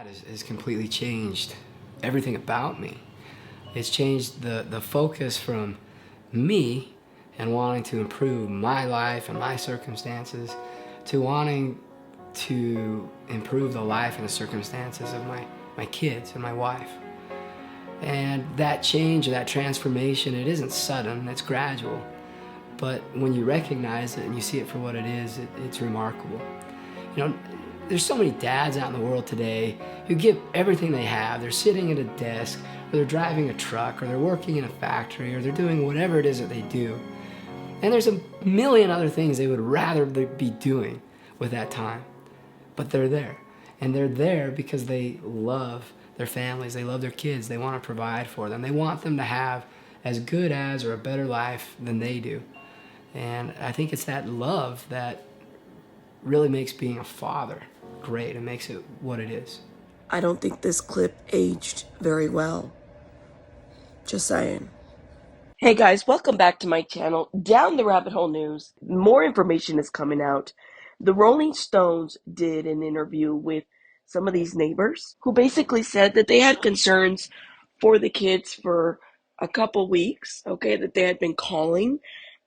has completely changed everything about me. It's changed the focus from me and wanting to improve my life and my circumstances to wanting to improve the life and the circumstances of my kids and my wife. And that change, that transformation, it isn't sudden, it's gradual. But when you recognize it and you see it for what it is, it's remarkable. You know, there's so many dads out in the world today who give everything they have. They're sitting at a desk, or they're driving a truck, or they're working in a factory, or they're doing whatever it is that they do. And there's a million other things they would rather be doing with that time. But they're there. And they're there because they love their families, they love their kids, they want to provide for them. They want them to have as good as or a better life than they do. And I think it's that love that really makes being a father great and makes it what it is. I don't think this clip aged very well. Just saying. Hey guys, welcome back to my channel, Down the Rabbit Hole News. More information is coming out. The Rolling Stones did an interview with some of these neighbors who basically said that they had concerns for the kids for a couple weeks, okay, that they had been calling.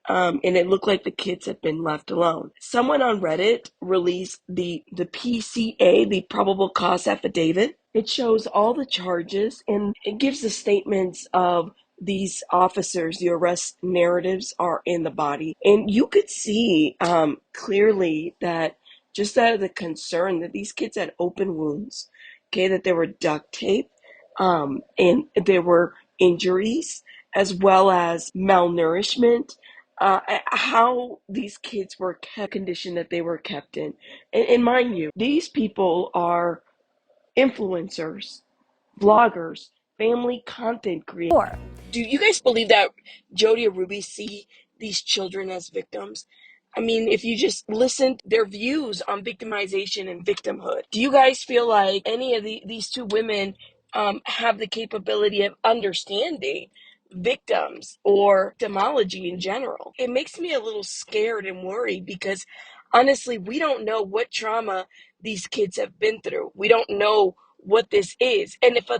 And it looked like the kids had been left alone. Someone on Reddit released the PCA, the probable cause affidavit. It shows all the charges and it gives the statements of these officers. The arrest narratives are in the body. And you could see clearly that just out of the concern that these kids had open wounds, okay, that there were duct tape, and there were injuries as well as malnourishment. How these kids were kept, condition that they were kept in. And mind you, these people are influencers, vloggers, family content creators. Do you guys believe that Jodi or Ruby see these children as victims? I mean, if you just listen to their views on victimization and victimhood, do you guys feel like any of these two women have the capability of understanding victims or victimology in general? It makes me a little scared and worried because honestly, we don't know what trauma these kids have been through. We don't know what this is. And if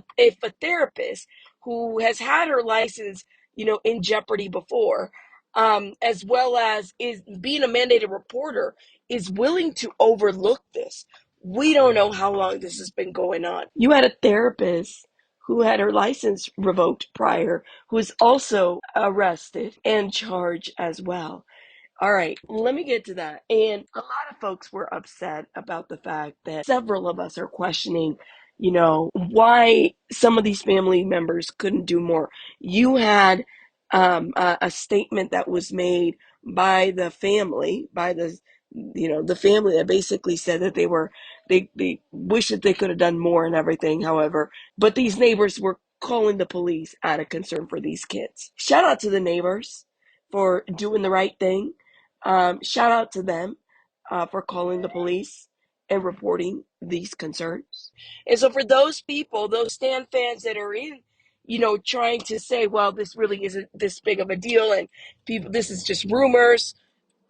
a therapist who has had her license, in jeopardy before, as well as is being a mandated reporter, is willing to overlook this, we don't know how long this has been going on. You had a therapist who had her license revoked prior, who was also arrested and charged as well. All right, let me get to that. And a lot of folks were upset about the fact that several of us are questioning, why some of these family members couldn't do more. You had a statement that was made by the family, by the family that basically said that they wish that they could have done more and everything. However, but these neighbors were calling the police out of concern for these kids. Shout out to the neighbors for doing the right thing. Shout out to them for calling the police and reporting these concerns. And so for those people, those Stan fans that are in, trying to say, well, this really isn't this big of a deal and people, this is just rumors.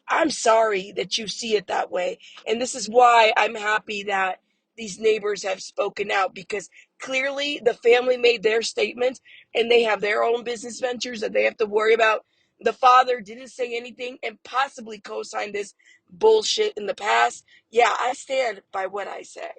I'm sorry that you see it that way. And this is why I'm happy that these neighbors have spoken out, because clearly the family made their statements and they have their own business ventures that they have to worry about. The father didn't say anything and possibly co-signed this bullshit in the past. Yeah, I stand by what I say.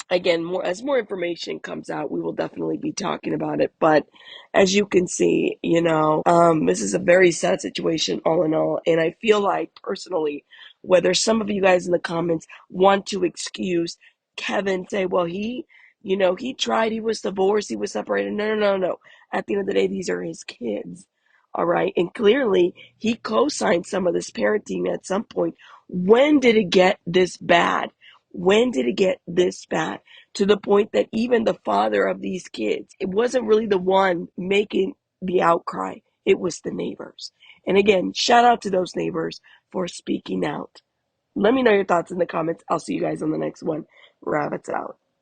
Again, as more information comes out, we will definitely be talking about it. But as you can see, this is a very sad situation all in all. And I feel like personally, whether some of you guys in the comments want to excuse Kevin, say, well, he tried, he was divorced, he was separated. No. At the end of the day, these are his kids. All right. And clearly he co-signed some of this parenting at some point. When did it get this bad? When did it get this bad? To the point that even the father of these kids, it wasn't really the one making the outcry. It was the neighbors. And again, shout out to those neighbors for speaking out. Let me know your thoughts in the comments. I'll see you guys on the next one. Rabbits out.